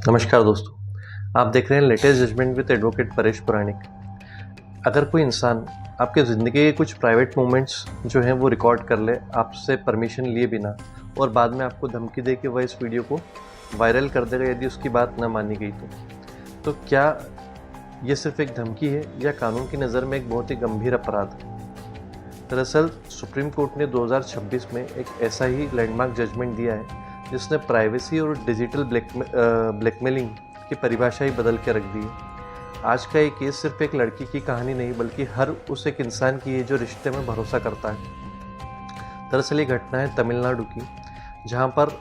नमस्कार दोस्तों, आप देख रहे हैं latest judgement with advocate Paresh Puranik. अगर कोई इंसान आपके ज़िंदगी के कुछ प्राइवेट मोमेंट्स जो हैं वो रिकॉर्ड कर ले आपसे परमिशन लिए बिना और बाद में आपको धमकी दे कि वह इस वीडियो को वायरल कर देगा यदि उसकी बात ना मानी गई तो क्या ये सिर्फ एक धमकी है या कानून की नज़र में एक बहुत ही गंभीर अपराध है? दरअसल सुप्रीम कोर्ट ने 2026 में एक ऐसा ही लैंडमार्क जजमेंट दिया है जिसने प्राइवेसी और डिजिटल ब्लैकमेलिंग की परिभाषा ही बदल के रख दी है। आज का ये केस सिर्फ एक लड़की की कहानी नहीं बल्कि हर उस एक इंसान की है जो रिश्ते में भरोसा करता है। दरअसल ये घटना है तमिलनाडु की, जहाँ पर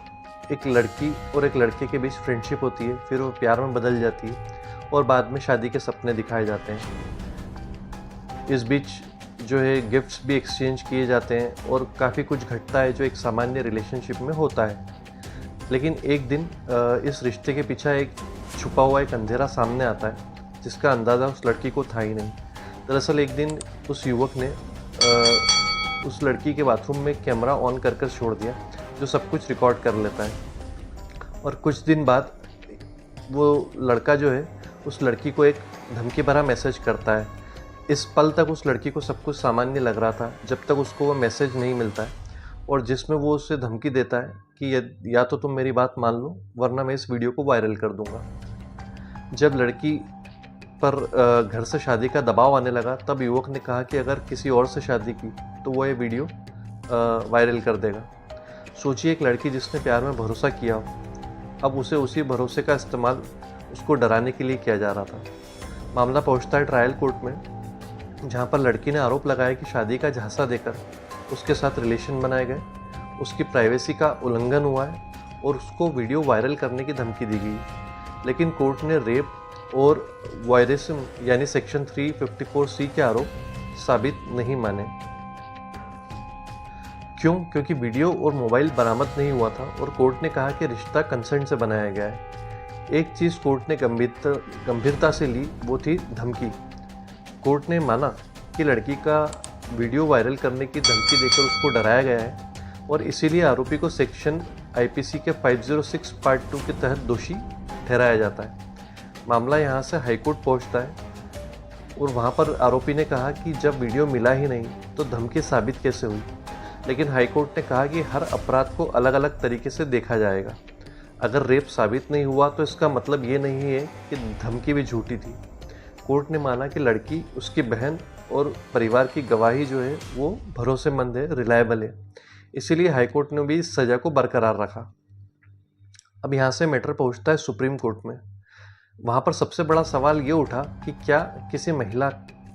एक लड़की और एक लड़के के बीच फ्रेंडशिप होती है, फिर वो प्यार में बदल जाती है और बाद में शादी के सपने दिखाए जाते हैं। इस बीच जो है गिफ्ट्स भी एक्सचेंज किए जाते हैं और काफ़ी कुछ घटता है जो एक सामान्य रिलेशनशिप में होता है। लेकिन एक दिन इस रिश्ते के पीछे एक छुपा हुआ एक अंधेरा सामने आता है जिसका अंदाज़ा उस लड़की को था ही नहीं। दरअसल एक दिन उस युवक ने उस लड़की के बाथरूम में कैमरा ऑन कर छोड़ दिया जो सब कुछ रिकॉर्ड कर लेता है, और कुछ दिन बाद वो लड़का जो है उस लड़की को एक धमकी भरा मैसेज करता है। इस पल तक उस लड़की को सब कुछ सामान्य लग रहा था जब तक उसको वो मैसेज नहीं मिलता है, और जिसमें वो उसे धमकी देता है कि या तो तुम मेरी बात मान लो वरना मैं इस वीडियो को वायरल कर दूंगा। जब लड़की पर घर से शादी का दबाव आने लगा तब युवक ने कहा कि अगर किसी और से शादी की तो वो ये वीडियो वायरल कर देगा। सोचिए, एक लड़की जिसने प्यार में भरोसा किया हो, अब उसे उसी भरोसे का इस्तेमाल उसको डराने के लिए किया जा रहा था। मामला पहुंचता है ट्रायल कोर्ट में, जहां पर लड़की ने आरोप लगाया कि शादी का झांसा देकर उसके साथ रिलेशन बनाए गए, उसकी प्राइवेसी का उल्लंघन हुआ है और उसको वीडियो वायरल करने की धमकी दी गई। लेकिन कोर्ट ने रेप और वायरसिज्म यानी सेक्शन 354C के आरोप साबित नहीं माने। क्यों? क्योंकि वीडियो और मोबाइल बरामद नहीं हुआ था और कोर्ट ने कहा कि रिश्ता कंसेंट से बनाया गया है। एक चीज़ कोर्ट ने गंभीरता से ली, वो थी धमकी। कोर्ट ने माना कि लड़की का वीडियो वायरल करने की धमकी देकर उसको डराया गया है और इसीलिए आरोपी को सेक्शन IPC के 506 पार्ट 2 के तहत दोषी ठहराया जाता है। मामला यहाँ से हाईकोर्ट पहुँचता है और वहाँ पर आरोपी ने कहा कि जब वीडियो मिला ही नहीं तो धमकी साबित कैसे हुई। लेकिन हाईकोर्ट ने कहा कि हर अपराध को अलग अलग तरीके से देखा जाएगा। अगर रेप साबित नहीं हुआ तो इसका मतलब ये नहीं है कि धमकी भी झूठी थी। कोर्ट ने माना कि लड़की, उसकी बहन और परिवार की गवाही जो है वो भरोसेमंद है, रिलायबल है, इसीलिए हाईकोर्ट ने भी इस सज़ा को बरकरार रखा। अब यहाँ से मैटर पहुँचता है सुप्रीम कोर्ट में। वहाँ पर सबसे बड़ा सवाल ये उठा कि क्या किसी महिला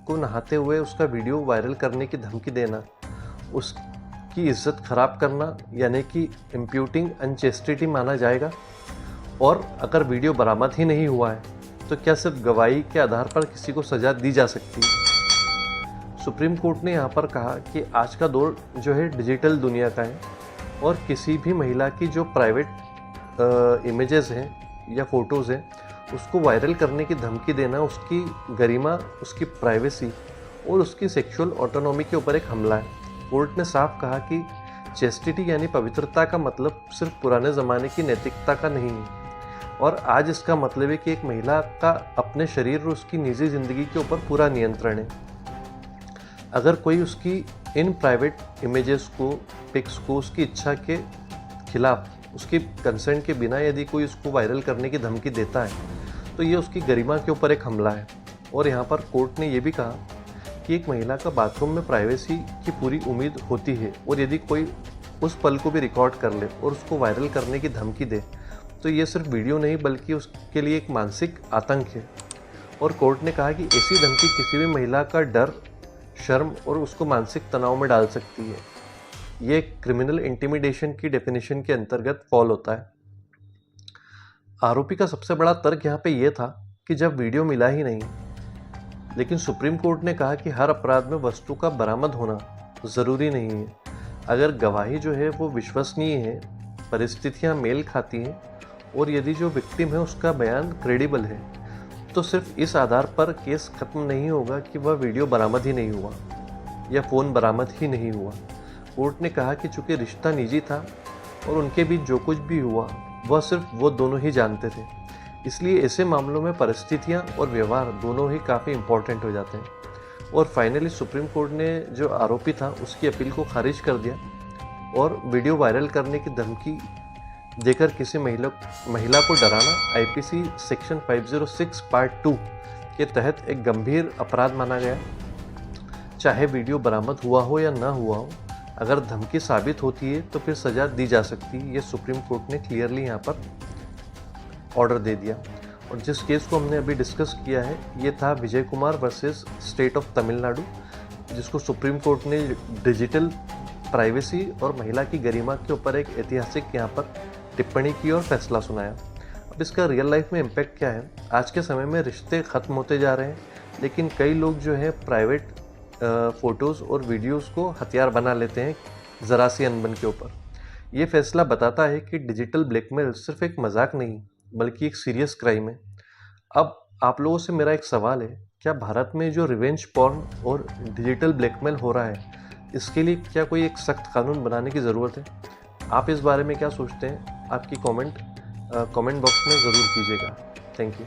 को नहाते हुए उसका वीडियो वायरल करने की धमकी देना उसकी इज्जत खराब करना यानी कि इम्प्यूटिंग अनचेस्टिटी माना जाएगा? और अगर वीडियो बरामद ही नहीं हुआ है तो क्या सिर्फ गवाही के आधार पर किसी को सज़ा दी जा सकती है? सुप्रीम कोर्ट ने यहाँ पर कहा कि आज का दौर जो है डिजिटल दुनिया का है और किसी भी महिला की जो प्राइवेट इमेजेस हैं या फ़ोटोज़ हैं उसको वायरल करने की धमकी देना उसकी गरिमा, उसकी प्राइवेसी और उसकी सेक्सुअल ऑटोनॉमी के ऊपर एक हमला है। कोर्ट ने साफ कहा कि चेस्टिटी यानी पवित्रता का मतलब सिर्फ पुराने ज़माने की नैतिकता का नहीं है, और आज इसका मतलब है कि एक महिला का अपने शरीर और उसकी निजी ज़िंदगी के ऊपर पूरा नियंत्रण है। अगर कोई उसकी इन प्राइवेट इमेजेस को, पिक्स को उसकी इच्छा के खिलाफ, उसकी कंसेंट के बिना यदि कोई उसको वायरल करने की धमकी देता है तो ये उसकी गरिमा के ऊपर एक हमला है। और यहाँ पर कोर्ट ने ये भी कहा कि एक महिला का बाथरूम में प्राइवेसी की पूरी उम्मीद होती है और यदि कोई उस पल को भी रिकॉर्ड कर ले और उसको वायरल करने की धमकी दे तो ये सिर्फ वीडियो नहीं बल्कि उसके लिए एक मानसिक आतंक है। और कोर्ट ने कहा कि ऐसी धमकी किसी भी महिला का डर, शर्म और उसको मानसिक तनाव में डाल सकती है। ये क्रिमिनल इंटिमिडेशन की डेफिनेशन के अंतर्गत फॉल होता है। आरोपी का सबसे बड़ा तर्क यहाँ पे ये था कि जब वीडियो मिला ही नहीं, लेकिन सुप्रीम कोर्ट ने कहा कि हर अपराध में वस्तु का बरामद होना ज़रूरी नहीं है। अगर गवाही जो है वो विश्वसनीय है, परिस्थितियाँ मेल खाती हैं और यदि जो विक्टिम है उसका बयान क्रेडिबल है तो सिर्फ इस आधार पर केस खत्म नहीं होगा कि वह वीडियो बरामद ही नहीं हुआ या फ़ोन बरामद ही नहीं हुआ। कोर्ट ने कहा कि चूंकि रिश्ता निजी था और उनके बीच जो कुछ भी हुआ वह सिर्फ वो दोनों ही जानते थे, इसलिए ऐसे मामलों में परिस्थितियां और व्यवहार दोनों ही काफ़ी इम्पोर्टेंट हो जाते हैं। और फाइनली सुप्रीम कोर्ट ने जो आरोपी था उसकी अपील को खारिज कर दिया और वीडियो वायरल करने की धमकी देकर किसी महिला को डराना आईपीसी सेक्शन 506 पार्ट 2 के तहत एक गंभीर अपराध माना गया। चाहे वीडियो बरामद हुआ हो या ना हुआ हो, अगर धमकी साबित होती है तो फिर सजा दी जा सकती है। ये सुप्रीम कोर्ट ने क्लियरली यहाँ पर ऑर्डर दे दिया। और जिस केस को हमने अभी डिस्कस किया है ये था Vijay Kumar versus state of Tamil Nadu, जिसको सुप्रीम कोर्ट ने डिजिटल प्राइवेसी और महिला की गरिमा के ऊपर एक ऐतिहासिक यहाँ पर टिप्पणी की और फैसला सुनाया। अब इसका रियल लाइफ में इम्पैक्ट क्या है? आज के समय में रिश्ते ख़त्म होते जा रहे हैं, लेकिन कई लोग जो है प्राइवेट फ़ोटोज़ और वीडियोज़ को हथियार बना लेते हैं ज़रा सी अनबन के ऊपर। ये फैसला बताता है कि डिजिटल ब्लैकमेल सिर्फ एक मजाक नहीं बल्कि एक सीरियस क्राइम है। अब आप लोगों से मेरा एक सवाल है, क्या भारत में जो रिवेंज पॉर्न और डिजिटल ब्लैकमेल हो रहा है इसके लिए क्या कोई एक सख्त कानून बनाने की ज़रूरत है? आप इस बारे में क्या सोचते हैं? आपकी कमेंट बॉक्स में ज़रूर कीजिएगा। Thank you.